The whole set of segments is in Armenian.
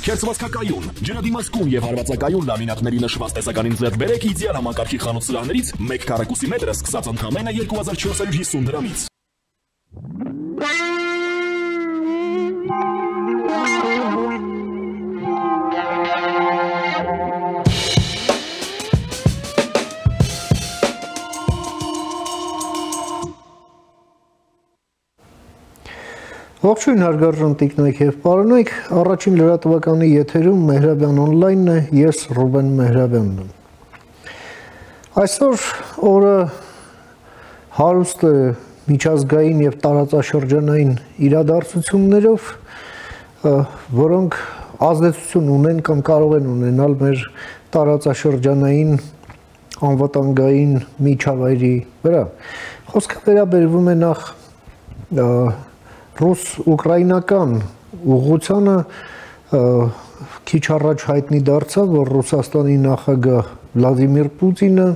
Քերծվածքակայուն, ջրադիմացկուն եւ հարվածակայուն լամինատների նշված տեսականին ձեռք բերեք իդեալ համակարգի խանութ սրահներից 1 քառակուսի մետրը սկսած ընդամենը 2450 դրամից։ Ողջույն հարգարժան տիկնոյք եւ պարոնոյք, առաջին լրատվականի եթերում Մեհրաբյան on-line-ն է, ես Ռուբեն Մեհրաբյանն եմ։ Այսօր օրը հարուստ է միջազգային եւ տարածաշրջանային իրադարձություններով, որոնք ազդեցություն ունեն կամ կարող են ունենալ մեր տարածաշրջանային անվտանգային միջավայրի վրա։ Խոսքը վերաբերվում է նախ ռուս-ուկրաինական ուղղությանը քիչ առաջ հայտնի դարձավ, որ Ռուսաստանի նախագահ Վլադիմիր Պուտինը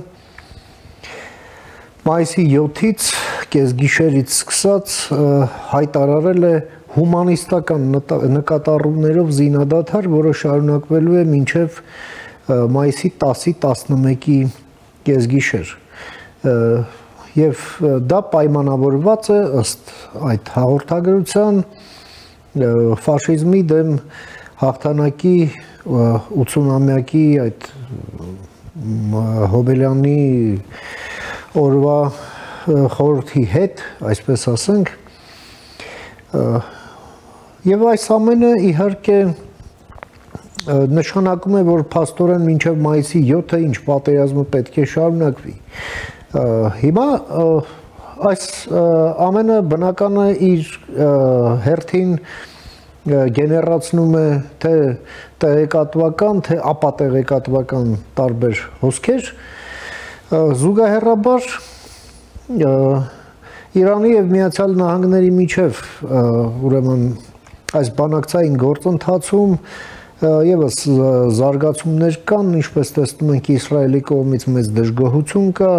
մայիսի 7-ից կեսգիշերից սկսած հայտարարել է հումանիստական նկատառումներով զինադադար, որը շարունակվելու է մինչև մայիսի 10-ի 11-ի կեսգիշեր։ Եվ դա պայմանավորված է ըստ այդ հաղորդագրության ֆաշիզմի դեմ հաղթանակի 80-ամյակի այդ Հոբելյանի օրվա խորհրդի հետ, այսպես ասենք, եւ այս ամենը իհարկե նշանակում է, որ փաստորեն մինչև մայիսի 7-ը ինչ պատերազմը պետք է շարունակվի։ Հիմա այս ամենը բնական է իր հերթին գեներացնում է թե տեղեկատվական, թե ապատեղեկատվական տարբեր հոսքեր, զուգահեռաբար Իրանի եւ Միացյալ Նահանգների միջև ուրեմն այս բանակցային գործընթացում եւս զարգացումներ կան, ինչպես տեսնում ենք Իսրայելի կողմից մեծ դժգոհություն կա,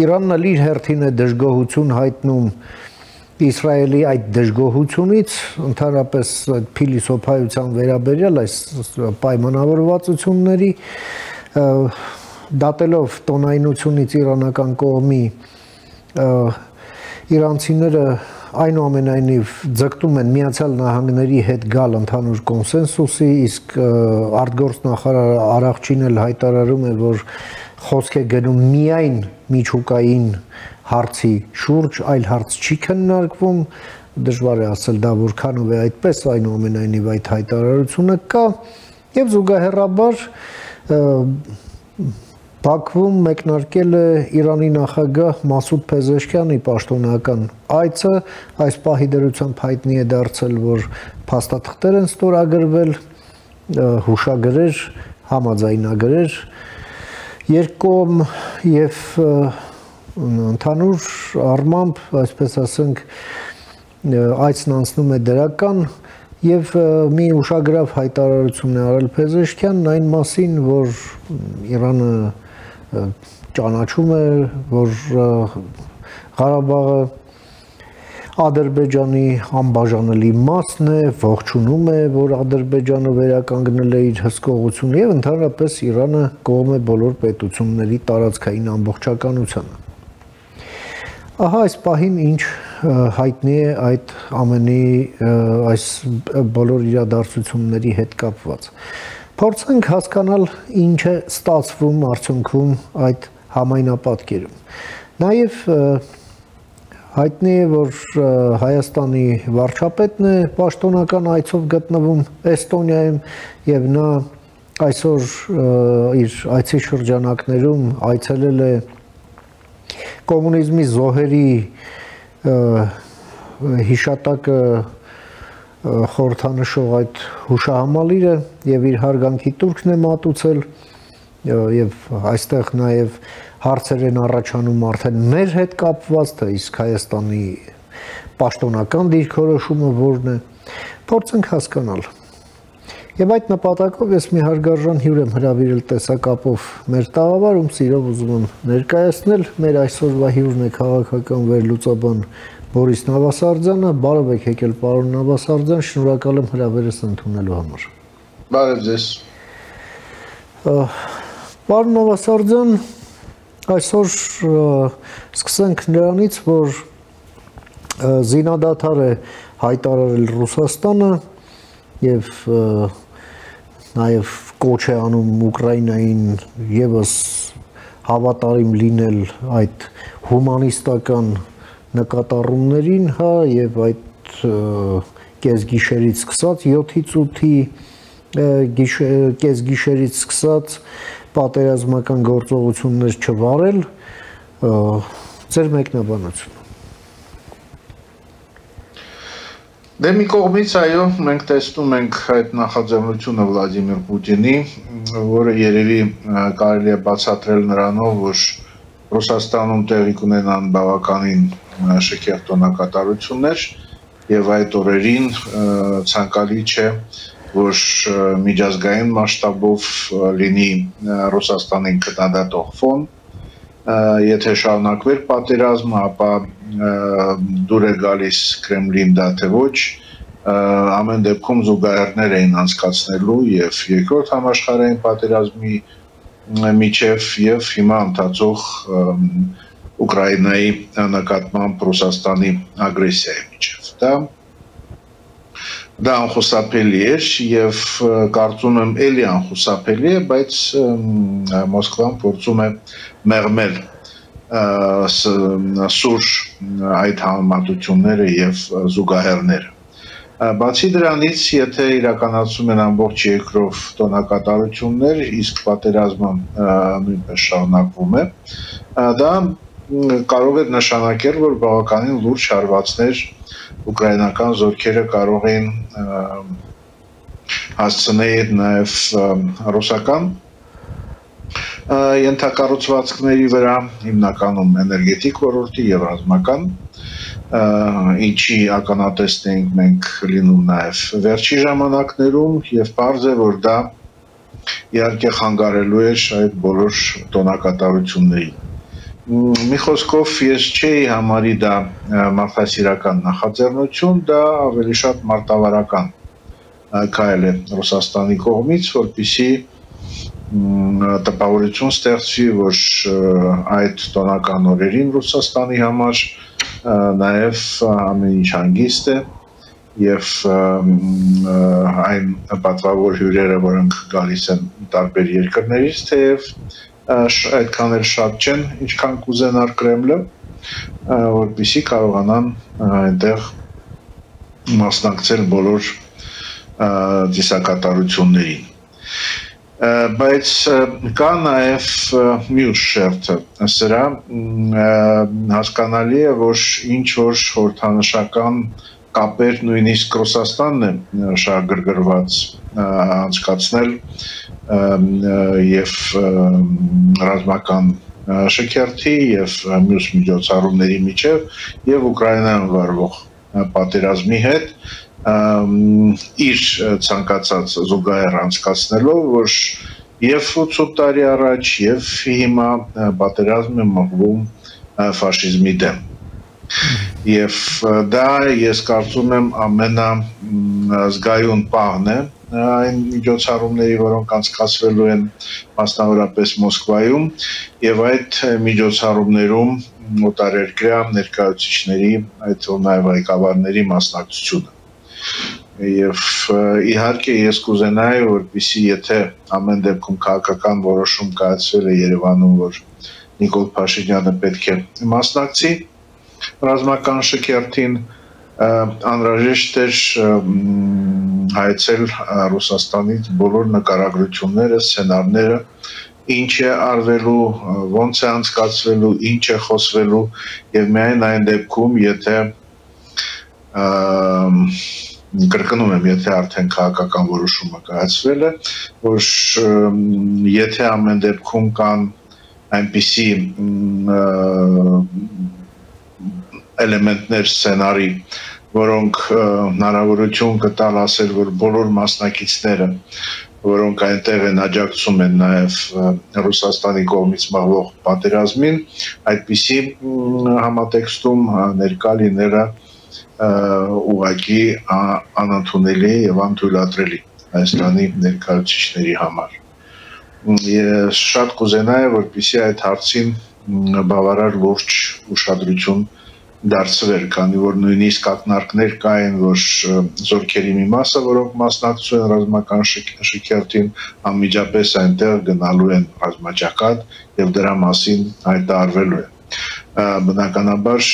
Իրանն էլ իր հերթին է դժգոհություն հայտնում Իսրայելի այդ դժգոհությունից, ընդհանրապես այդ փիլիսոփայության վերաբերյալ այս պայմանավորվածությունների դատելով տոնայնությունից իրանական կողմի իրանցիները այնուամենայնիվ ձգտում են Միացյալ Նահանգների հետ գալ ընդհանուր կոնսենսուսի, իսկ արտգործնախարար Արաղչին էլ հայտարարում է, որ խոսք է գնում միայն միջուկային հարցի շուրջ, այլ հարց չի քննարկվում, դժվար է ասել դա որքանով է այդպես, այնուամենայնիվ այդ հայտարարությունը կա, եւ զուգահեռաբար Բաքվում մեկնարկել է Իրանի նախագահ Մասուդ Փեզեշքյանի պաշտոնական այցը, այս պահի դրությամբ հայտնի է դարձել, որ փաստաթղթեր են ստորագրվել, հուշագրեր, համաձայնագրեր, երկկողմ եւ ընդհանուր առմամբ, այսպես ասենք, այցն անցնում է դրական եւ մի ուշագրավ հայտարարություն է արել Փեզեշքյանն այն մասին, որ Իրանը ճանաչում է, որ Ղարաբաղը Ադրբեջանի անբաժանելի մասն է, ողջունում է, որ Ադրբեջանը վերականգնել է իր հսկողությունը եւ ընդհանրապես Իրանը կողմ է բոլոր պետությունների տարածքային ամբողջականությանը։ Ահա այս պահին ինչ հայտնի է այդ ամենի այս բոլոր իրադարձությունների հետ կապված։ Փորձենք հասկանալ ինչ է ստացվում արդյունքում այդ համայնապատկերում։ Նաև հայտնի է, որ Հայաստանի վարչապետն է պաշտոնական այցով գտնվում Էստոնիայում եւ նա այսօր իր այցի շրջանակներում այցելել է կոմունիզմի զոհերի հիշատակը խորհրդանշող այդ հուշահամալիրը եւ իր հարգանքի տուրքն է մատուցել եւ այստեղ նաեւ հարցեր են առաջանում արդեն մեր հետ կապված, թե իսկ Հայաստանի պաշտոնական դիրքորոշումը որն է, փորձենք հասկանալ։ Եվ այդ նպատակով ես մի հարգարժան հյուր եմ հրավիրել տեսակապով մեր տաղավարում, սիրով ուզում եմ ներկայացնել մեր այսօրվա հյուրն է քաղաքական վերլուծաբան Բորիս Նավասարդյանը, բարև եք եկել պարոն Նավասարդյան, շնորհակալ եմ հրավերս ընդունելու համար։ Բարև ձեզ։ Պարոն Նավասարդյան, այսօր սկսենք նրանից, որ զինադադար է հայտարարել Ռուսաստանը եւ նաեւ կոչ է անում Ուկրաինային եւս հավատարիմ լինել այդ հումանիստական նկատառումներին, հա, եւ այդ կեսգիշերից սկսած 7-ից 8-ի կեսգիշերից սկսած պատերազմական գործողություններ չվարել, ձեր մեկնաբանությունը։ Դե մի կողմից այո, մենք տեսնում ենք այդ նախաձեռնությունը Վլադիմիր Պուտինի, որը երևի կարելի է բացատրել նրանով, որ Ռուսաստանում տեղի կունենան բավականին շքեղ տոնակատարություններ եւ այդ օրերին ցանկալի չէ, որ միջազգային մասշտաբով լինի Ռուսաստանին քննադատող ֆոն, եթե շարունակվեր պատերազմը, ապա դուր է գալիս Կրեմլին դա թե ոչ, ամեն դեպքում զուգահեռներ էին անցկացնելու եւ երկրորդ համաշխարհային պատերազմի միջև եւ հիմա ընթացող Ուկրաինայի նկատմամբ Ռուսաստանի ագրեսիայի միջև։ Դա անխուսափելի էր եւ կարծում եմ էլի անխուսափելի է, բայց Մոսկվան փորձում է մեղմել սուր այդ համեմատությունները եւ զուգահեռները։ Բացի դրանից, եթե իրականացում են ամբողջ երկրով տոնակատարություններ, իսկ պատերազմը նույնպես շարունակվում է, դա կարող է նշանակել, որ բավականին լուրջ հարվածներ ուկրաինական զորքերը կարող են հասցնել նաև ռուսական ենթակառուցվածքների վրա, հիմնականում էներգետիկ ոլորտի եւ ռազմական, ինչի ականատես ենք մենք լինում նաև վերջի ժամանակներում եւ պարզ է, որ դա իհարկե խանգարելու է այդ բոլոր տոնակատարություններին։ Մի խոսքով ես չէի համարի դա մարդասիրական նախաձեռնություն, դա ավելի շատ մարտավարական քայլ է Ռուսաստանի կողմից, որպեսզի տպավորություն ստեղծվի, որ այդ տոնական օրերին Ռուսաստանի համար նաև ամեն ինչ հանգիստ է եւ այն պատվավոր հյուրերը, որոնք գալիս են տարբեր երկրներից, թեև այդքան էլ շատ չեն, ինչքան կուզենար Կրեմլը, որպեսզի կարողանան այնտեղ մասնակցել բոլոր դիսակատարություններին։ Բայց կա նաև մյուս շերտը, սրա հասկանալի է, որ ինչ որ խորհրդանշական կապեր նույնիսկ Ռուսաստանն է շահագրգռված անցկացնել եւ ռազմական շքերթի եւ մյուս միջոցառումների միջև եւ Ուկրաինայում վարվող պատերազմի հետ իր ցանկացած զուգահեռ անցկացնելով, որ եւ 80 տարի առաջ եւ հիմա պատերազմ է մղվում ֆաշիզմի դեմ։ Եվ դա ես կարծում եմ ամենազգայուն պահն է այն միջոցառումների, որոնք անցկացվելու են մասնավորապես Մոսկվայում եւ այդ միջոցառումներում օտարերկրյա ներկայացուցիչների, այդ նաեւ ղեկավարների մասնակցությունը։ Եվ իհարկե ես կուզենայի, որպեսզի եթե ամեն դեպքում քաղաքական որոշում կայացվել է Երևանում, որ Նիկոլ Փաշինյանը պետք է մասնակցի ռազմական շքերթին, անհրաժեշտ էր հայեցել Ռուսաստանից բոլոր նկարագրությունները, սցենարները, ինչ է արվելու, ոնց է անցկացվելու, ինչ է խոսվելու եւ միայն այն դեպքում, եթե կրկնում եմ, եթե արդեն քաղաքական որոշումը կայացվել է, որ եթե ամեն դեպքում կան այնպիսի էլեմենտներ սցենարի, որոնք հնարավորություն կտալ ասել, որ բոլոր մասնակիցները, որոնք այնտեղ են աջակցում են նաև Ռուսաստանի կողմից մղվող պատերազմին, այդպիսի համատեքստում ներկա լինելը ուղղակի անընդունելի եւ անթույլատրելի։ Հայաստանի ներկայացուցիչների համար։ Ես շատ կուզենայի, որպեսզի այդ հարցին բավարար լուրջ ուշադրություն դարձվեր, քանի որ նույնիսկ ակնարկներ կային, որ զորքերի մի մասը, որոնք մասնակցում են ռազմական շքերթին, անմիջապես այնտեղ գնալու են ռազմաճակատ եւ դրա մասին հայտարարվելու են։ Բնականաբար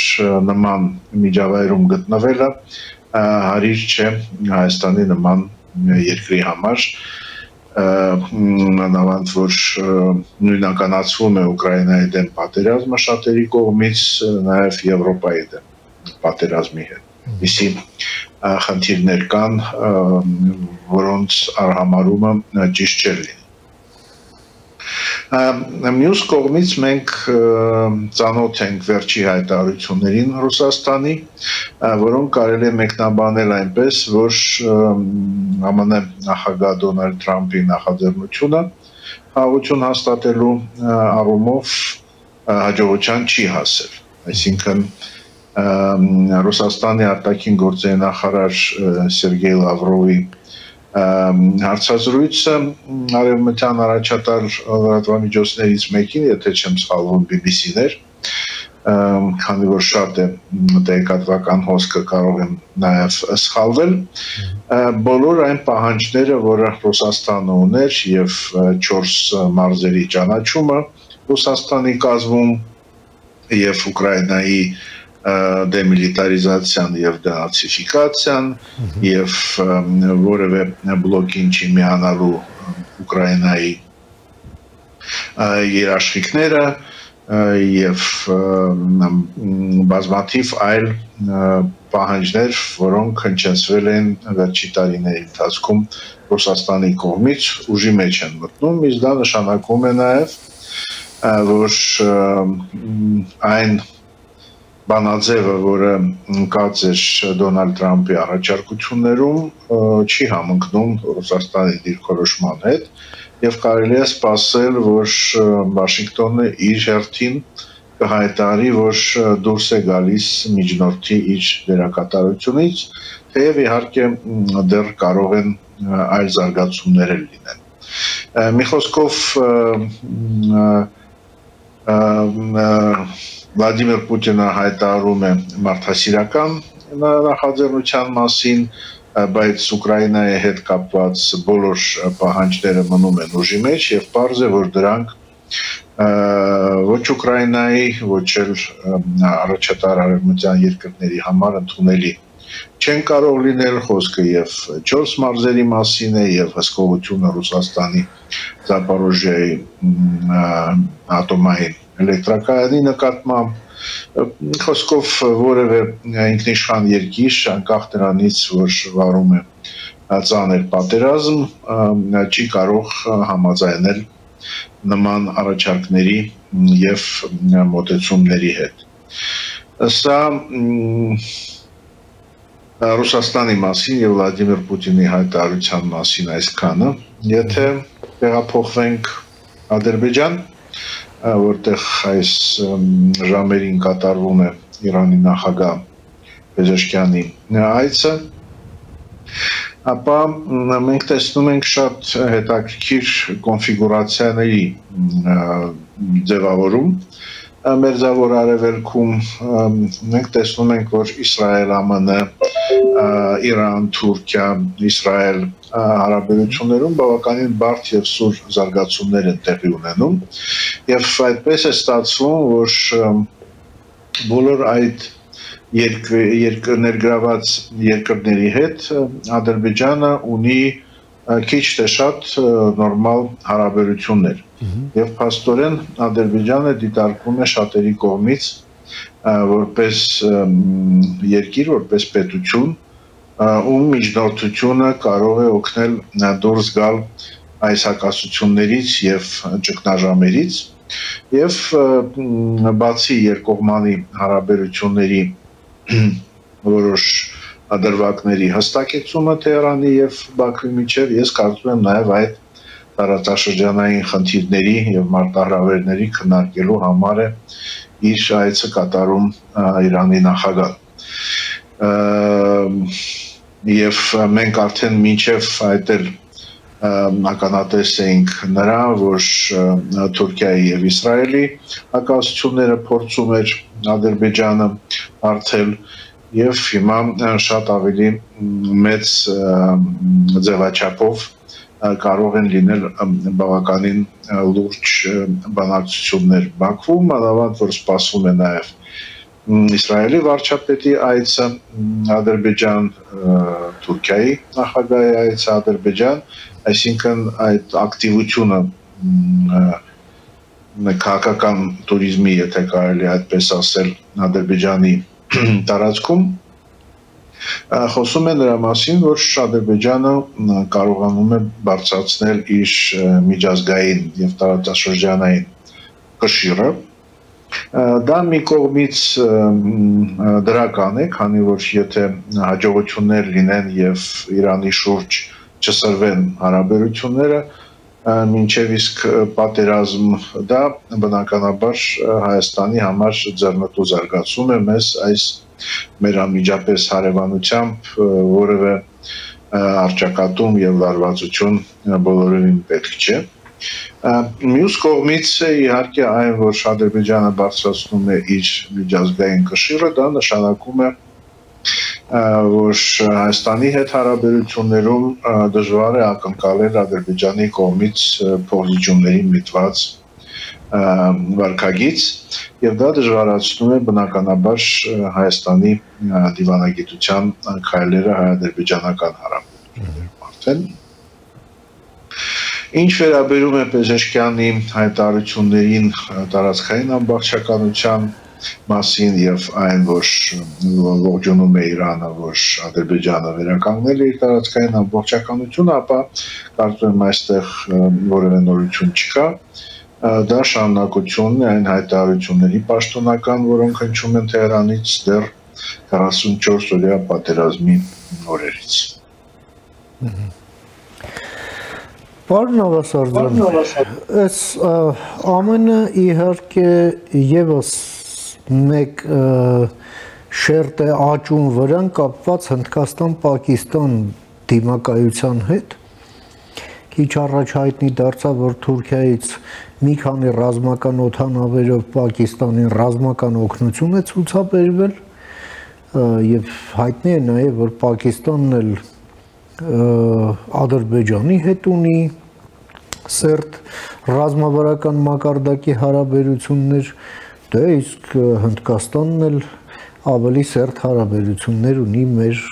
նման միջավայրում գտնվելը հարիր չէ Հայաստանի նման երկրի համար, նավանդ որ նույնականացվում է Ուկրաինայի դեմ պատերազմը շատերի կողմից, նաև Եվրոպայի դեմ պատերազմի հետ։ Իսի խնդիրներ կան, որոնց արհամարումը ճիշտ չէ լինի։ Մյուս կողմից մենք ծանոթ ենք վերջի հայտարարություններին Ռուսաստանի, որոնք կարելի է մեկնաբանել այնպես, որ ԱՄՆ նախագահ Դոնալդ Թրամփի նախաձեռնությունը խաղաղություն հաստատելու առումով հաջողության չի հասել։ Այսինքն Ռուսաստանի արտաքին գործերի նախարար Սերգեյ Լավրովի հարցազրույցը արևմտյան առաջատար լրատվամիջոցներից մեկին, եթե չեմ սխալվում, BBC-ն էր, քանի որ շատ է տեղեկատվական հոսքը կարող եմ նաև սխալվել, բոլոր այն պահանջները, որը Ռուսաստանը ուներ եւ 4 մարզերի ճանաչումը Ռուսաստանի կազմում եւ Ուկրաինայի դեմիլիտարիզացիան եւ դենացիֆիկացիան եւ որևէ բլոկին չի միանալու Ուկրաինայի երաշխիքները եւ բազմաթիվ այլ պահանջներ, որոնք հնչեցվել են վերջի տարիների ընթացքում Ռուսաստանի կողմից, ուժի մեջ են մտնում, իսկ դա նշանակում է նաեւ, որ այն բանաձևը, որը ընկած էր Դոնալդ Թրամփի առաջարկություններում, չի համընկնում Ռուսաստանի դիրքորոշման հետ եւ կարելի է սպասել, որ Վաշինգտոնը իր հերթին կհայտարարի, որ դուրս է գալիս միջնորդի իր դերակատարությունից, թեև իհարկե դեռ կարող են այլ զարգացումներ լինել։ Մի խոսքով Վլադիմիր Պուտինը հայտարարում է մարդասիրական նախաձեռնության մասին, բայց Ուկրաինայի հետ կապված բոլոր պահանջները մնում են ուժի մեջ եւ պարզ է, որ դրանք ոչ Ուկրաինայի, ոչ էլ առաջատար արևմտյան երկրների համար ընդունելի չեն կարող լինել, խոսքը եւ 4 մարզերի մասին է եւ հսկողությունը Ռուսաստանի Զապորոժիայի ատոմային էլեկտրակայանի նկատմամբ խոսքով որևէ ինքնիշխան երկիր անկախ դրանից, որ վարում է ծանր պատերազմ, չի կարող համաձայնել նման առաջարկների եւ մոտեցումների հետ։ Սա Ռուսաստանի մասին եւ Վլադիմիր Պուտինի հայտարարության մասին այսքանը, եթե տեղափոխվենք Ադրբեջան, որտեղ այս ժամերին կատարվում է Իրանի նախագահ Պեզեշքյանի այցը, ապա մենք տեսնում ենք շատ հետաքրքիր կոնֆիգուրացիաների ձևավորում Մերձավոր Արևելքում, մենք տեսնում ենք, որ Իսրայել, ԱՄՆ, Իրան, Թուրքիա, Իսրայել հարաբերություններում բավականին բարդ եւ սուր զարգացումներ են տեղի ունենում եւ այդպես է ստացվում, որ բոլոր այդ ներգրաված երկրների հետ Ադրբեջանը ունի քիչ թե շատ նորմալ հարաբերություններ եւ փաստորեն Ադրբեջանը դիտարկվում է շատերի կողմից որպես երկիր, որպես պետություն, ում միջնորդությունը կարող է օգնել դուրս գալ այս հակասություններից եւ ճգնաժամերից եւ բացի երկկողմանի հարաբերությունների որոշ ադրվակների հստակեցումը Թեհրանի եւ Բաքվի միջեւ, ես կարծում եմ նաեւ այդ տարածաշրջանային խնդիրների եւ մարտահրավերների քննարկելու համար է իր այցը կատարում Իրանի նախագահ։ Եվ մենք արդեն մինչև այդ էլ ականատես էինք նրան, որ Թուրքիայի եւ Իսրայելի հակասությունները փորձում էր Ադրբեջանը հարթել եւ հիմա շատ ավելի մեծ ձևաչափով կարող են լինել բավականին լուրջ բանակցություններ Բաքվում, մանավանդ որ սպասվում է նաեւ Իսրայելի վարչապետի այցը Ադրբեջան, Թուրքիայի նախագահի այցը Ադրբեջան, այսինքն այդ ակտիվությունը քաղաքական туриզմի, եթե կարելի այդպես ասել, Ադրբեջանի տարածքում խոսում է նրա մասին, որ Ադրբեջանը կարողանում է բարձրացնել իր միջազգային եւ տարածաշրջանային կշիռը Դա մի կողմից դրական է, քանի որ եթե հաջողություններ լինեն եւ Իրանի շուրջ չսրվեն հարաբերությունները, մինչև իսկ պատերազմ դա բնականաբար Հայաստանի համար ձեռնտու զարգացում է մեզ այս մեր անմիջապես հարևանությամբ որևէ առճակատում եւ լարվածություն բոլորովին պետք չէ Մյուս կողմից իհարկե այն, որ Ադրբեջանը բարձրացնում է իր միջազգային կշիռը, դա նշանակում է, որ Հայաստանի հետ հարաբերություններում դժվար է ակնկալել Ադրբեջանի կողմից փոխզիջումների միտված վարքագիծ, եւ դա դժվարացնում է բնականաբար Հայաստանի դիվանագիտության քայլերը հայ-ադրբեջանական հարաբերություններում արդեն Ինչ վերաբերում է Պեզեշկյանի հայտարարություններին տարածքային ամբողջականության մասին եւ այն, որ ողջունում է Իրանը, որ Ադրբեջանը վերականգնել է իր տարածքային ամբողջականությունը, ապա կարծում եմ այստեղ որևէ նորություն չկա։ Դա շարունակությունն է այն հայտարարությունների պաշտոնական, որոնք հնչում են Թեհրանից դեռ 44 օրյա պատերազմի օրերից։ Պարոն Նավասարդյան, այս ամենը իհարկե եւս մեկ շերտ է աճում վրան կապված Հնդկաստան-Պակիստան դիմակայության հետ։ Քիչ առաջ հայտնի դարձավ, որ Թուրքիայից մի քանի ռազմական օդանավերով Պակիստանին ռազմական օգնություն է ցուցաբերվել եւ հայտնի է նաեւ, որ Պակիստանն էլ Ադրբեջանի հետ ունի սերտ ռազմավարական մակարդակի հարաբերություններ, դե իսկ Հնդկաստանն էլ ավելի սերտ հարաբերություններ ունի մեր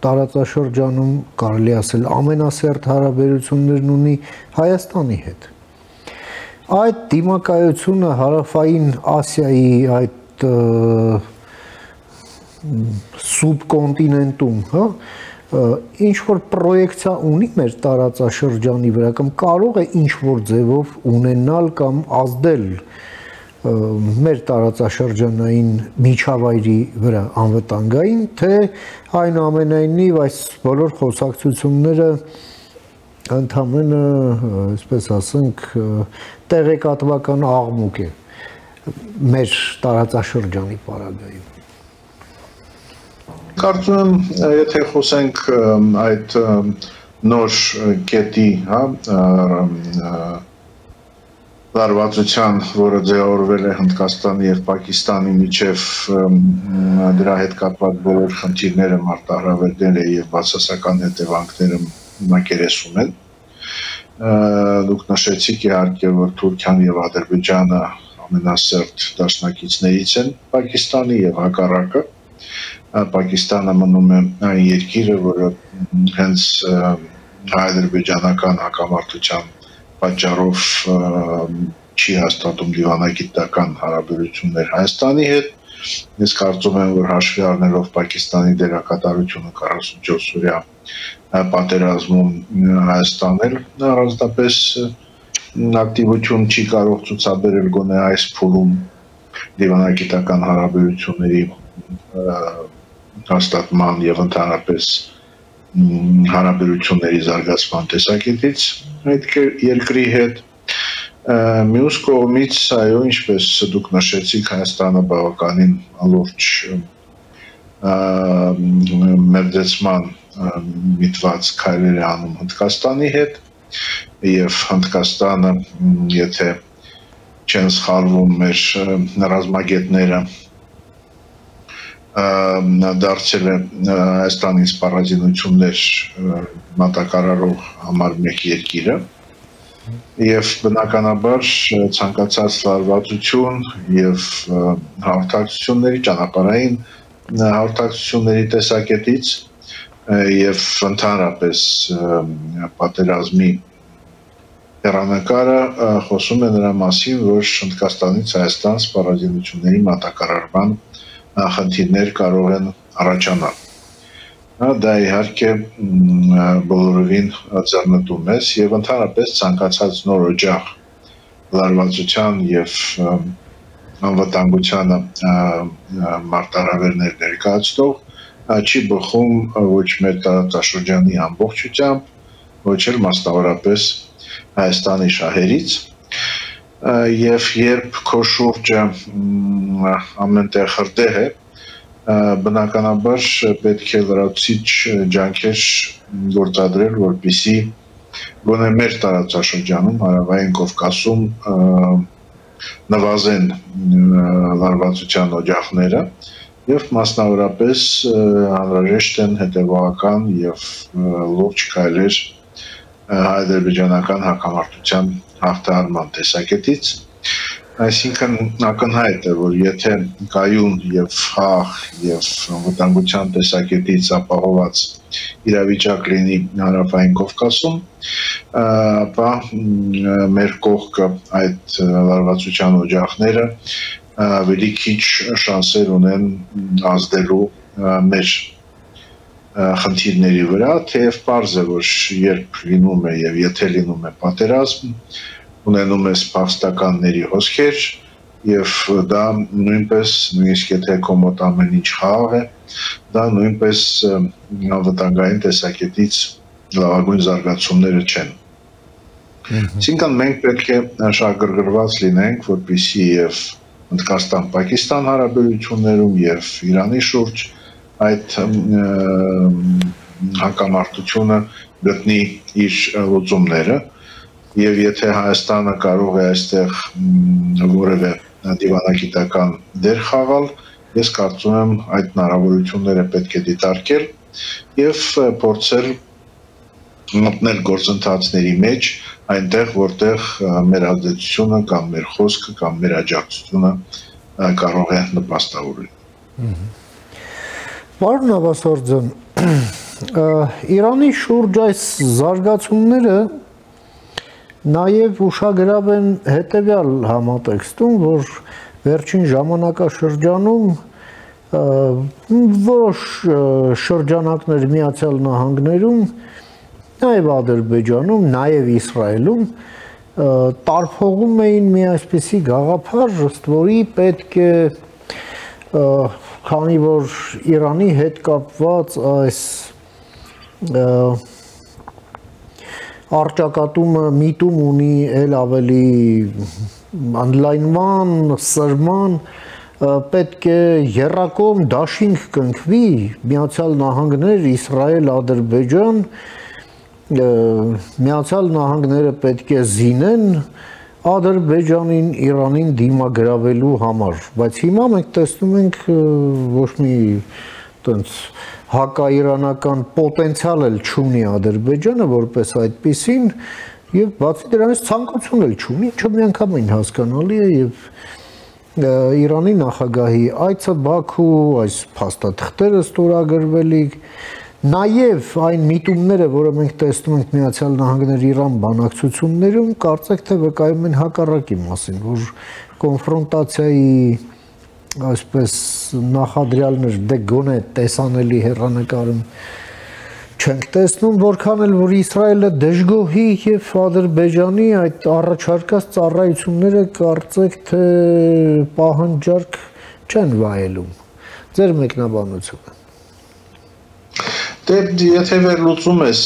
տարածաշրջանում, կարելի ասել ամենասերտ հարաբերություններն ունի Հայաստանի հետ։ Այդ դիմակայությունը հարավային Ասիայի այդ սուբկոնտինենտում, հա, ինչ որ պրոյեկցիա ունի մեր տարածաշրջանի վրա կամ կարող է ինչ որ ձևով ունենալ կամ ազդել մեր տարածաշրջանային միջավայրի վրա անվտանգային, թե այնուամենայնիվ այս բոլոր խոսակցությունները ընդհանրապես, այսպես ասենք, տեղեկատվական աղմուկ է մեր տարածաշրջանի պարագայում։ Կարծում եմ, եթե խոսենք այդ նոր կետի, հա, լարվածության, որը ձևավորվել է Հնդկաստանի եւ Պակիստանի միջև դրա հետ կապված բոլոր խնդիրները մարտահրավերներ եւ բացասական հետևանքները մակերեսում են։ Դուք նշեցիք իհարկե, որ Թուրքիան եւ Ադրբեջանը ամենասերտ դաշնակիցներից են Պակիստանի եւ հակառակը։ Պակիստանը մնում է այն երկիրը, որը հենց հայ-ադրբեջանական հակամարտության պատճառով չի հաստատում դիվանագիտական հարաբերություններ Հայաստանի հետ։ Ես կարծում եմ, որ հաշվի առնելով Պակիստանի դերակատարությունը 44 օրյա պատերազմում Հայաստանել առանձնապես ակտիվություն չի կարող ցուցաբերել գոնե այս փուլում դիվանագիտական հարաբերությունների հաստատման եւ ընդհանրապես հարաբերությունների զարգացման տեսակետից այդ երկրի հետ մյուս կողմից այո ինչպես դուք նշեցիք Հայաստանը բավականին լուրջ մերձեցման միտված քայլեր է անում Հնդկաստանի հետ եւ Հնդկաստանը, եթե չեն սխալվում մեր ռազմագետները, դարձել է Հայաստանի սպառազինություններ մատակարարող համար մեկ երկիրը եւ բնականաբար ցանկացած լարվածություն եւ հաղորդակցությունների ճանապարհային հաղորդակցությունների տեսակետից եւ ընդհանրապես պատերազմի հեռանկարը խոսում է նրա մասին, որ Հնդկաստանից Հայաստան սպառազինությունների մատակարարման խնդիրներ կարող են առաջանալ։ Դա իհարկե բոլորովին ձեռնտու մեզ եւ ընդհանրապես ցանկացած նոր օջախ լարվածության եւ անվտանգությանը մարտահրավերներ ներկայացնող չի բխում ոչ մեր տարածաշրջանի ամբողջությամբ, ոչ էլ մասնավորապես Հայաստանի շահերից եւ երբ քո շուրջը ամենտեղ հրդեհ է, բնականաբար պետք է լրացուցիչ ջանքեր գործադրել, որպեսզի գոնե մեր տարածաշրջանում, Հարավային Կովկասում նվազեն լարվածության օջախները եւ մասնավորապես անհրաժեշտ են հետեւական եւ լուրջ քայլեր հայ-ադրբեջանական հակամարտության հաղթահարման տեսակետից, այսինքն ակնհայտ է, որ եթե կայուն եւ խաղ եւ անվտանգության տեսակետից ապահոված իրավիճակ լինի Հարավային Կովկասում, ապա մեր կողքը այդ լարվածության օջախները ավելի քիչ շանսեր ունեն ազդելու մեր խնդիրների վրա, թեև պարզ է, որ երբ լինում է եւ եթե լինում է պատերազմ, ունենում է սպաստականների հոսքեր եւ դա նույնպես, նույնիսկ եթե քո մոտ ամեն ինչ խաղ է, դա նույնպես անվտանգային տեսակետից լավագույն զարգացումները չեն։ Այսինքն մենք պետք է շահագրգռված լինենք, որպեսզի եւ Հնդկաստան-Պակիստան հարաբերություններում եւ Իրանի շուրջ այդ հակամարտությունը գտնի իր լուծումները եւ եթե Հայաստանը կարող է այստեղ որևէ դիվանագիտական դեր խաղալ, ես կարծում եմ այդ հնարավորությունները պետք է դիտարկել եւ փորձել մտնել գործընթացների մեջ այնտեղ, որտեղ մեր ազդեցությունը կամ մեր խոսքը կամ մեր աջակցությունը կարող է նպաստավորել։ Պարոն Ավասարձյան, Իրանի շուրջ այս զարգացումները նաև ուշագրավ են հետևյալ համատեքստում, որ վերջին ժամանակաշրջանում որոշ շրջանակներ Միացյալ Նահանգներում, նաև Ադրբեջանում, նաև Իսրայելում տարփողում էին մի այսպիսի գաղափար, ըստ որի պետք է քանի որ Իրանի հետ կապված այս առճակատումը միտում ունի էլ ավելի ընդլայնման, սրման, պետք է եռակողմ դաշինք կնքվի Միացյալ Նահանգներ, Իսրայել, Ադրբեջան, Միացյալ Նահանգները պետք է զինեն Ադրբեջանին, Իրանին դիմագրավելու համար, բայց հիմա մենք տեսնում ենք ոչ մի տենց հակաիրանական պոտենցիալ էլ չունի Ադրբեջանը որպես այդպիսին եւ բացի դրանից ցանկություն էլ չունի, ինչը միանգամայն հասկանալի է եւ Իրանի նախագահի այցը Բաքու, այս փաստաթղթերը ստորագրվելիք, նաև այն միտումները, որը մենք տեսնում ենք Միացյալ Նահանգներ-Իրան բանակցություններում, կարծեք թե վկայում են հակառակի մասին, որ կոնֆրոնտացիայի այսպես նախադրյալներ դե գոնե տեսանելի հեռանկարում չենք տեսնում, որքան էլ որ Իսրայելը դժգոհի եւ Ադրբեջանի այդ առաջարկած ծառայությունները կարծեք թե պահանջարկ չեն վայելում։ Ձեր մեկնաբանությունը։ Դե եթե վերլուծում ես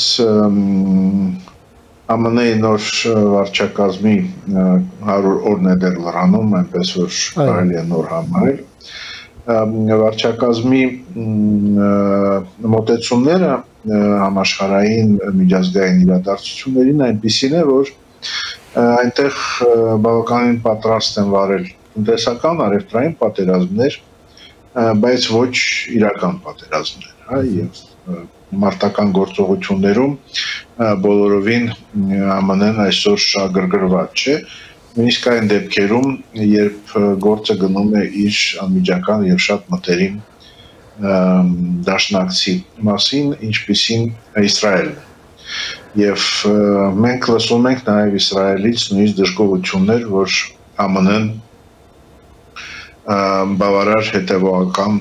ԱՄՆ-ի նոր վարչակազմի 100 օրն է դեռ լրանում, այնպես որ կարելի է նոր համարել, վարչակազմի մոտեցումները համաշխարհային միջազգային իրադարձություններին այնպիսին է, որ այնտեղ բավականին պատրաստ են վարել տնտեսական առևտրային պատերազմներ, բայց ոչ իրական պատերազմներ, հա, եւ մարտական գործողություններում բոլորովին ԱՄՆ-ն այսօր շահագրգռված չէ, նույնիսկ այն դեպքերում, երբ գործը գնում է իր անմիջական եւ շատ մտերիմ դաշնակցի մասին, ինչպիսին Իսրայելն է։ Եվ մենք լսում ենք նաև Իսրայելից նույնիսկ դժգոհություններ, որ ԱՄՆ-ն բավարար հետևողական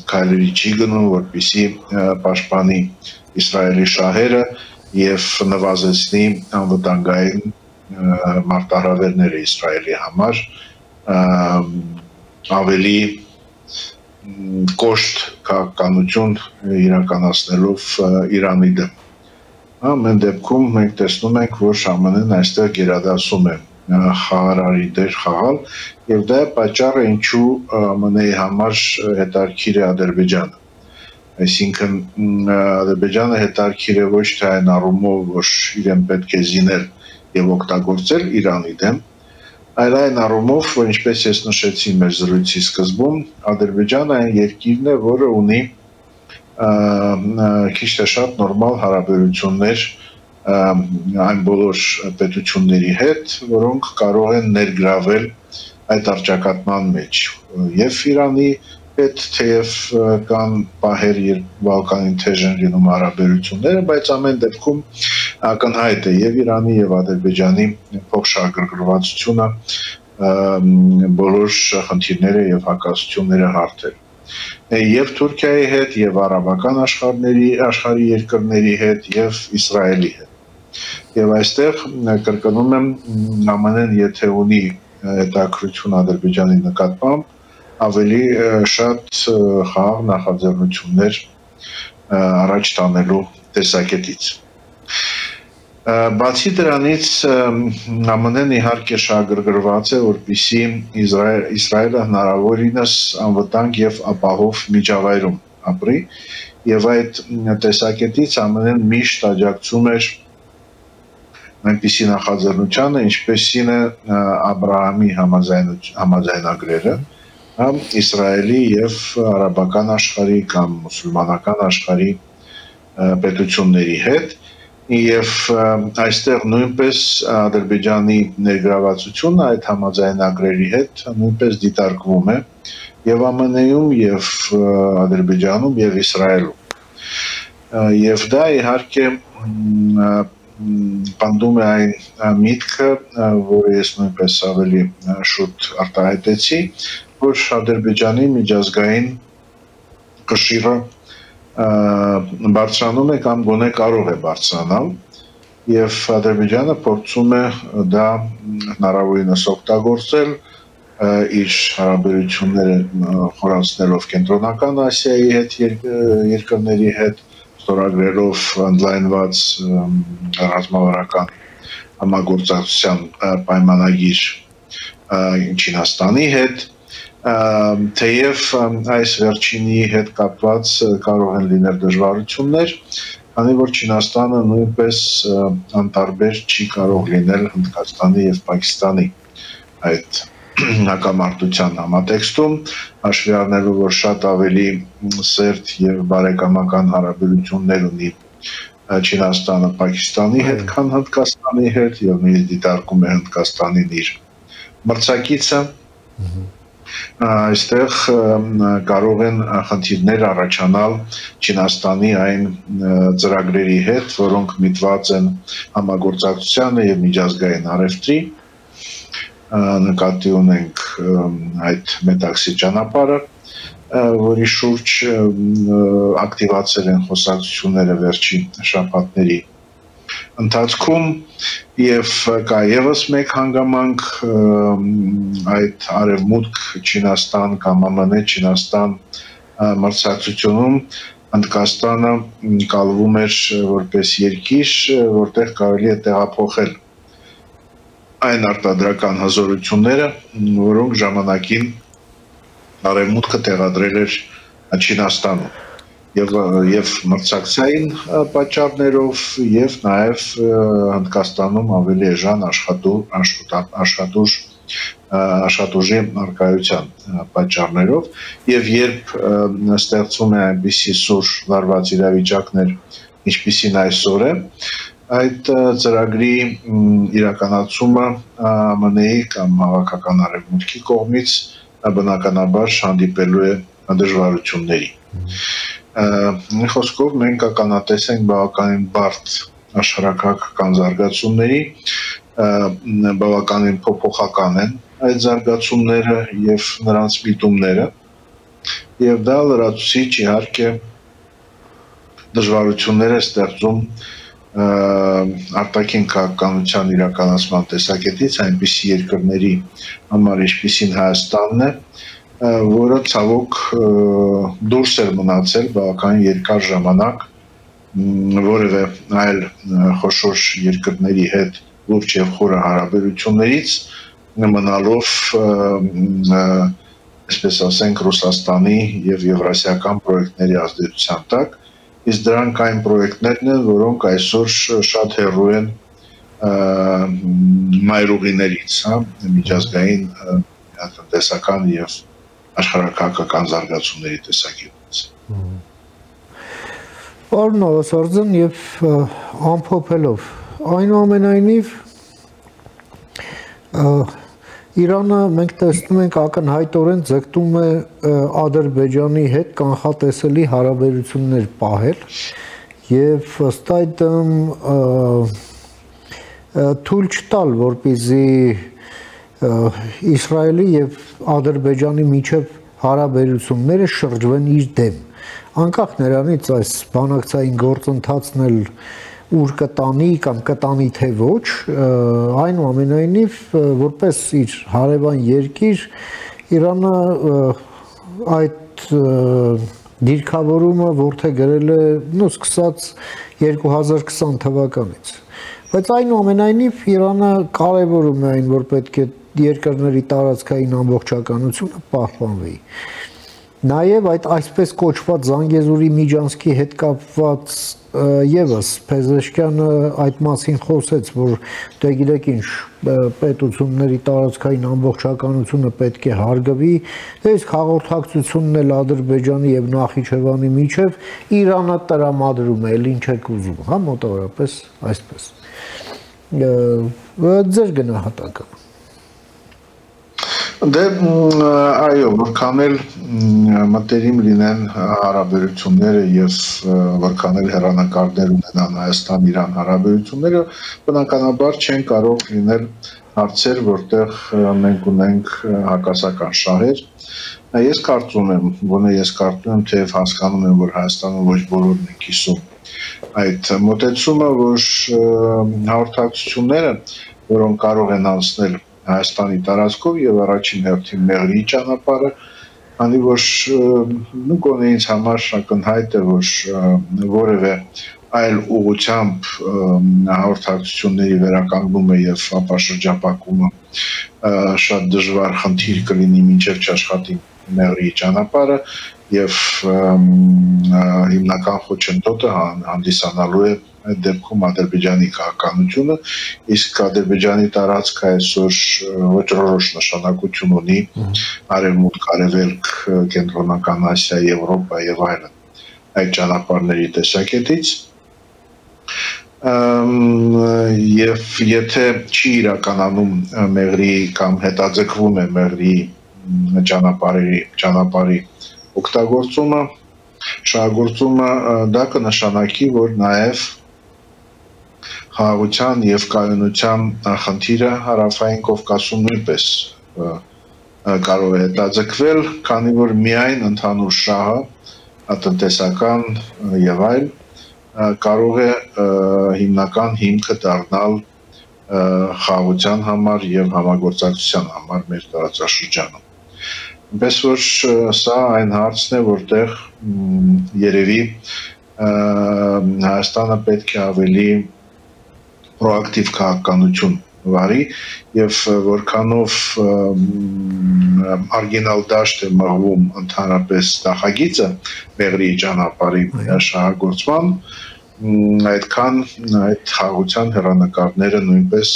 քայլերի չի գնում, որպեսզի պաշտպանի Իսրայելի շահերը եւ նվազեցնի անվտանգային մարտահրավերները Իսրայելի համար, ավելի կոշտ քաղաքականություն իրականացնելով Իրանի դեմ։ Ամեն դեպքում մենք տեսնում ենք, որ ԱՄՆ-ն այստեղ գերադասում է խաղարարի դեր խաղալ, եւ դա է պատճառը, ինչու ԱՄՆ-ի համար հետաքրքիր է Ադրբեջանը։ Այսինքն Ադրբեջանը հետաքրքիր է ոչ թե այն առումով, որ իրեն պետք է զինել եւ օգտագործել Իրանի դեմ, այլ այն առումով, որ ինչպես ես նշեցի մեր զրույցի սկզբում, Ադրբեջանը այն երկիրն է, որը ունի քիչ թե շատ նորմալ հարաբերություններ այն բոլոր պետությունների հետ, որոնք կարող են ներգրավել այդ առճակատման մեջ եւ Իրանի հետ, թեև կան պահեր, երբ Բալկանին թեժ են լինում հարաբերությունները, բայց ամեն դեպքում ակնհայտ է եւ Իրանի եւ Ադրբեջանի փոխշահագրգռվածությունը բոլոր խնդիրները եւ հակասությունները հարթել։ Եվ Թուրքիայի հետ, եւ արաբական աշխարհի երկրների հետ, եւ Իսրայելի հետ։ Եվ այստեղ կրկնում եմ, ԱՄՆ-ն եթե ունի հետաքրքրություն Ադրբեջանի նկատմամբ, ավելի շատ խաղաղ նախաձեռնություններ առաջ տանելու տեսակետից։ Բացի դրանից ԱՄՆ-ն իհարկե շահագրգռված է, որպեսզի Իսրայելը հնարավորինս անվտանգ եւ ապահով միջավայրում ապրի, եւ այդ տեսակետից ԱՄՆ-ն միշտ աջակցում էր այնպիսի նախաձեռնությանը, ինչպեսին է Աբրահամի համաձայնագրերը, Իսրայելի եւ արաբական աշխարհի կամ մուսուլմանական աշխարհի պետությունների հետ, եւ այստեղ նույնպես Ադրբեջանի ներգրավվածությունը այդ համաձայնագրերի հետ նույնպես դիտարկվում է եւ ԱՄՆ-ում եւ Ադրբեջանում եւ Իսրայելում։ Եվ դա իհարկե պնդում է այն միտքը, որը ես նույնպես ավելի շուտ արտահայտեցի, որ Ադրբեջանի միջազգային կշիռը բարձրանում է կամ գոնե կարող է բարձրանալ եւ Ադրբեջանը փորձում է դա հնարավորինս օգտագործել իր հարաբերությունները խորացնելով Կենտրոնական Ասիայի հետ երկրների հետ, ստորագրելով ընդլայնված ռազմավարական համագործակցության պայմանագիր Չինաստանի հետ, թեև այս վերջինի հետ կապված կարող են լինել դժվարություններ, քանի որ Չինաստանը նույնպես անտարբեր չի կարող լինել Հնդկաստանի եւ Պակիստանի այդ հակամարտության համատեքստում, հաշվի առնելով, որ շատ ավելի սերտ եւ բարեկամական հարաբերություններ ունի Չինաստանը Պակիստանի հետ, քան Հնդկաստանի հետ, եւ նույնիսկ դիտարկում է Հնդկաստանին իր մրցակիցը։ Այստեղ կարող են խնդիրներ առաջանալ Չինաստանի այն ծրագրերի հետ, որոնք միտված են համագործակցությանը եւ միջազգային առևտրի, նկատի ունենք այդ մետաքսի ճանապարհը, որի շուրջ ակտիվացել են խոսակցությունները վերջին շաբաթների ընթացքում եւ կա եւս մեկ հանգամանք այդ արևմուտք Չինաստան կամ ԱՄՆ Չինաստան մրցակցությունում Հնդկաստանը կալվում էր որպես երկիր, որտեղ կարելի է տեղափոխել այն արտադրական հզորությունները, որոնք ժամանակին արևմուտքը տեղադրել էր Չինաստանում։ եւ մրցակցային պատճառներով եւ նաեւ Հնդկաստանում ավելի էժան աշխատուժի արկայության պատճառներով եւ երբ ստեղծվում է այնպիսի սուր լարված իրավիճակներ, ինչպիսին այսօր է, այդ ծրագրի իրականացումը ԱՄՆ-ի կամ հավաքական արևմուտքի կողմից բնականաբար հանդիպելու է դժվարությունների։ Մի խոսքով մենք ականատես ենք բավականին բարդ աշխարհակաղակական զարգացումների, բավականին փոփոխական են այդ զարգացումները եւ նրանց միտումները, եւ դա լրացուցիչ իհարկե դժվարություններ է ստեղծում արտաքին քաղաքականության իրականացման տեսակետից այնպիսի երկրների համար, ինչպիսին Հայաստանն է, որը ցավոք դուրս էր մնացել բավական երկար ժամանակ որևէ այլ խոշոր երկրների հետ լուրջ եւ խորը հարաբերություններից մնալով այսպես ասենք Ռուսաստանի եւ եվրասիական պրոյեկտների ազդեցության տակ, իսկ դրանք այն պրոյեկտներն են, որոնք այսօր շատ հեռու են մայրուղիներից, միջազգային տնտեսական եւ աշխարհակաղակական զարգացումների տեսակետից։ Պարոն Նավասարդյան, եւ ամփոփելով, այնուամենայնիվ Իրանը մենք տեսնում ենք ակնհայտորեն ձգտում է Ադրբեջանի հետ կանխատեսելի հարաբերություններ պահել եւ ըստ այդմ թույլ չտալ, որպեսզի Իսրայելի եւ Ադրբեջանի միջև հարաբերությունները շրջվեն իր դեմ։ Անկախ նրանից այս բանակցային գործընթացն էլ ուր կտանի կամ կտանի թե ոչ, այնուամենայնիվ որպես իր հարևան երկիր Իրանը այդ դիրքավորումը որդեգրել է սկսած 2020 թվականից։ Բայց այնուամենայնիվ Իրանը կարևորում է այն, որ պետք է երկրների տարածքային ամբողջականությունը պահպանվի։ Նաև այդ այսպես կոչված Զանգեզուրի Միջանցքի հետ կապված եւս Փեզեշկյանը այդ մասին խոսեց, որ դե գիտեք ինչ, պետությունների տարածքային ամբողջականությունը պետք է հարգվի, իսկ հաղորդակցությունն էլ Ադրբեջանի եւ Նախիջևանի միջև Իրանը տրամադրում է, ինչ եք ուզում, հա, մոտավորապես այսպես։ Ձեր գնահատականը։ Դե այո, որքան էլ մտերիմ լինեն հարաբերությունները եւ որքան էլ հեռանկարներ ունենան Հայաստան-Իրան հարաբերությունները, բնականաբար չեն կարող լինել հարցեր, որտեղ մենք ունենք հակասական շահեր։ Ես կարծում եմ, թեև հասկանում եմ, որ Հայաստանում ոչ բոլորն են կիսում այդ մոտեցումը, որ հաղորդակցությունները, որոնք կարող են անցնել Հայաստանի տարածքով եւ առաջին հերթին Մեղրիի ճանապարհը, անի որ գոնե ինձ համար ակնհայտ է, որ որևէ այլ ուղղությամբ հաղորդակցությունների վերականգնումը եւ ապաշրջապակումը շատ դժվար խնդիր կլինի մինչեւ չաշխատի Մեղրիի ճանապարհը եւ հիմնական խոչընդոտը հանդիսանալու է այդ դեպքում Ադրբեջանի քաղաքականությունը, իսկ Ադրբեջանի տարածքը այսօր ոչռորոշ նշանակություն ունի արևմուտք, արևելք, կենտրոնական Ասիա, Եվրոպա եւ այլն այդ ճանապարհների տեսակետից եւ եթե չի իրականանում Մեղրիի կամ հետաձգվում է Մեղրիի ճանապարհի օգտագործումը, շահագործումը, դա կնշանակի, որ նաեւ խաղաղության եւ կայունության խնդիրը Հարավային Կովկասում նույնպես կարող է հետաձգվել, քանի որ միայն ընդհանուր շահը, տնտեսական եւ այլ, կարող է հիմնական հիմքը դառնալ խաղաղության համար եւ համագործակցության համար մեր տարածաշրջանում։ Այնպես որ սա այն հարցն է, որտեղ երևի Հայաստանը պետք է ավելի պրոակտիվ քաղաքականություն վարի եւ որքանով marginal դաշտ է մղվում ընդհանրապես նախագիծը Մեղրիի ճանապարհի շահագործման այդքան այդ խաղաղության հեռանկարները նույնպես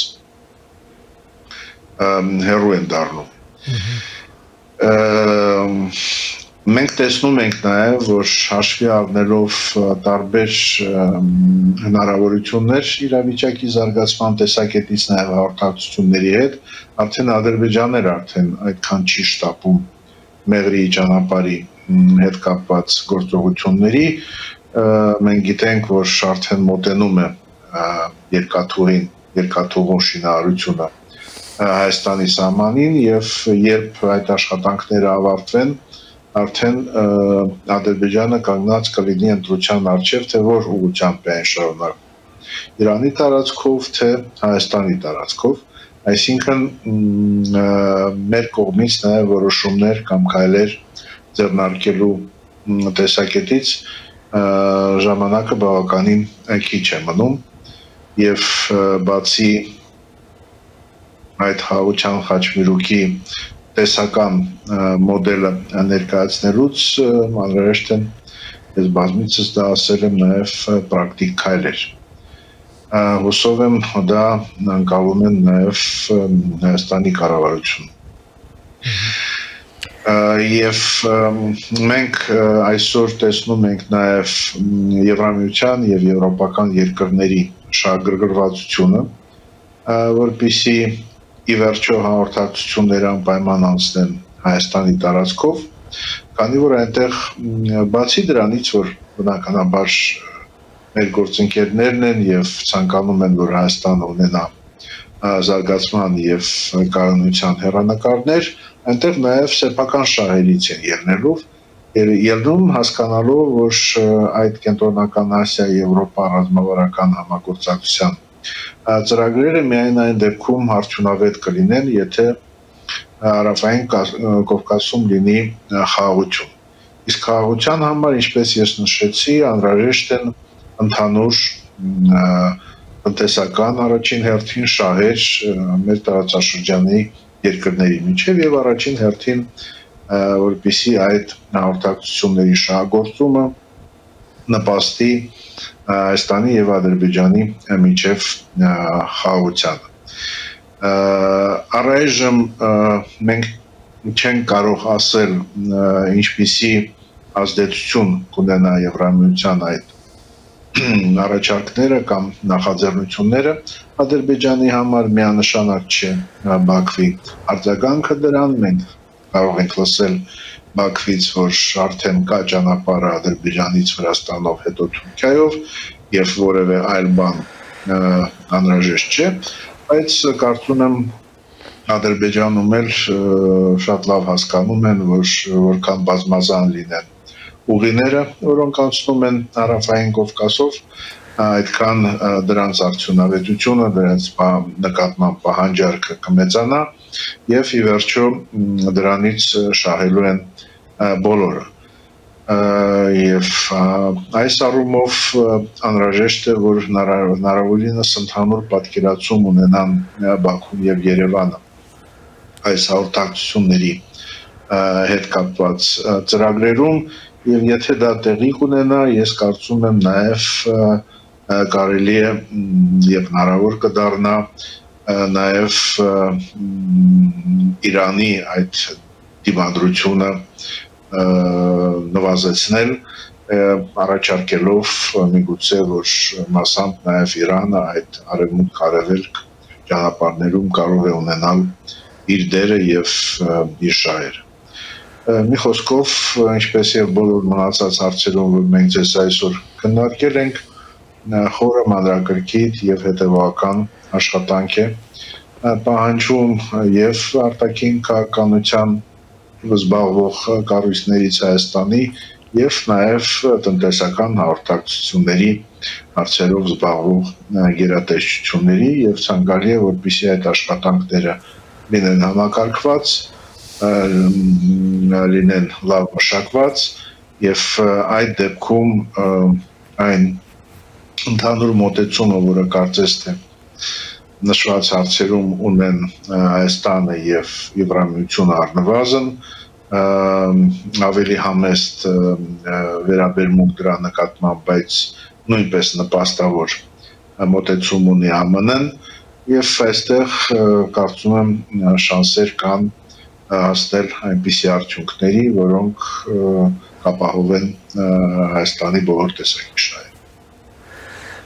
հեռու են դառնում Մենք տեսնում ենք նաև, որ հաշվի առնելով տարբեր հնարավորություններ իրավիճակի զարգացման տեսակետից նաև հաղորդակցությունների հետ, արդեն Ադրբեջանն էր արդեն այդքան չի շտապում Մեղրիի ճանապարհի հետ կապված գործողությունների, մենք գիտենք, որ արդեն մոտենում է երկաթուղուն շինարարությունը Հայաստանի սահմանին եւ երբ այդ աշխատանքները ավարտվեն արդեն Ադրբեջանը կանգնած կլինի ընտրության առջև, թե որ ուղղությամբ է շարունակվում Իրանի տարածքով, թե Հայաստանի տարածքով, այսինքն մեր կողմից նաև որոշումներ կամ քայլեր ձեռնարկելու տեսակետից ժամանակը բավականին քիչ է մնում եւ բացի այդ խաղաղության խաչմերուկի տեսական մոդելը ներկայացնելուց անհրաժեշտ են ես բազմիցս դա ասել եմ նաև պրակտիկ քայլեր հուսով եմ դա անցալում են նաև Հայաստանի կառավարություն եւ մենք այսօր տեսնում ենք նաև Եվրամիության եւ եվրոպական երկրների շահագրգռվածությունը որպեսզի ի վերջո հաղորդակցությունները անպայման անցնեն Հայաստանի տարածքով, քանի որ այնտեղ բացի դրանից, որ բնականաբար մեր գործընկերներն են եւ ցանկանում են, որ Հայաստանը ունենա զարգացման եւ կայունության հեռանկարներ, այնտեղ նաեւ սեփական շահերից են ելնում հասկանալով, որ այդ կենտրոնական Ասիա Եվրոպա ռազմավարական համագործակցության ծրագրերը միայն այն դեպքում արդյունավետ կլինեն, եթե հարավային Կովկասում լինի խաղաղություն։ Իսկ խաղաղության համար, ինչպես ես նշեցի, անհրաժեշտ են ընդհանուր տնտեսական առաջին հերթին շահեր մեր տարածաշրջանի երկրների միջև եւ առաջին հերթին որպեսզի այդ հաղորդակցությունների շահագործումը նպաստի Հայաստանի եւ Ադրբեջանի միջև խաղաղությանը։ Առայժմ մենք չենք կարող ասել ինչպիսի ազդեցություն կունենա Եվրամիության այդ առաջարկները կամ նախաձեռնությունները Ադրբեջանի համար միանշանակ չէ Բաքվի արձագանքը դրան մենք կարող ենք լսել Բաքվից, որ արդեն կա ճանապարհը Ադրբեջանից Վրաստանով, հետո Թուրքիայով եւ որևէ այլ բան անհրաժեշտ չէ, բայց կարծում եմ Ադրբեջանում էլ շատ լավ հասկանում են, որ որքան բազմազան լինեն ուղիները, որոնք անցնում են հարավային Կովկասով, այդքան դրանց արդյունավետությունը, դրանց նկատմամբ պահանջարկը կմեծանա եւ ի վերջո դրանից շահելու են բոլորը եւ այս առումով անհրաժեշտ է որ հնարավորինս ընդհանուր պատկերացում ունենան Բաքուն եւ Երևանը այս հաղորդակցությունների հետ կապված ծրագրերում եւ եթե դա տեղի կունենա ես կարծում եմ նաեւ կարելի է եւ հնարավոր կդառնա նաեւ Իրանի այդ դիմադրությունը նվազեցնել առաջարկելով միգուցե որ մասամբ նաև Իրանը այդ արևմուտք-արևելք ճանապարհներում կարող է ունենալ իր դերը եւ իր շահերը։ Մի խոսքով, ինչպես եւ բոլոր մնացած հարցերում, որ մենք ձեզ այսօր քննարկել ենք, խորը մանրակրկիտ եւ հետեւական աշխատանք է պահանջում եւ արտաքին քաղաքականության զբաղվող կառույցներից Հայաստանի եւ նաեւ տնտեսական հաղորդակցությունների հարցերով զբաղվող գերատեսչությունների եւ ցանկալի է որպեսզի այդ աշխատանքները լինեն համակարգված, լինեն լավ մշակված եւ այդ դեպքում այն ընդհանուր մոտեցումը, որը կարծես թե նշված հարցերում ունեն Հայաստանը եւ Եվրամիությունը առնվազն ավելի համեստ վերաբերմունք դրա նկատմամբ, բայց նույնպես նպաստավոր մոտեցում ունի ԱՄՆ-ն եւ այստեղ կարծում եմ շանսեր կան հասնել այնպիսի արդյունքների, որոնք կապահովեն Հայաստանի բոլոր տեսակետները։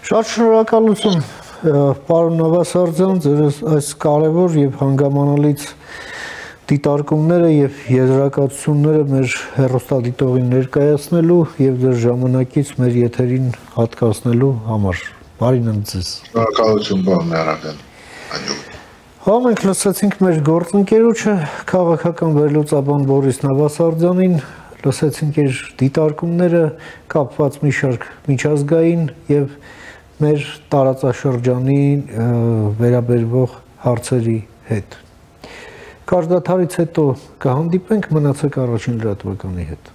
Շատ շնորհակալություն, պարոն Նավասարդյան, ձեր այս կարևոր եւ հանգամանալից դիտարկումները եւ եզրակացությունները մեր հեռուստադիտողին ներկայացնելու եւ ձեր ժամանակից մեր եթերին հատկացնելու համար։ Բարին ձեզ։ Շնորհակալություն, պարոն Արաքյան։ Մենք լսեցինք մեր գործընկերոջը, քաղաքական վերլուծաբան Բորիս Նավասարդյանին, լսեցինք իր դիտարկումները կապված մի շարք միջազգային եւ մեր տարածաշրջանի վերաբերվող հարցերի հետ։ Կարդաթարից հետո կհանդիպենք, մնացեք առաջին լրատվականի հետ։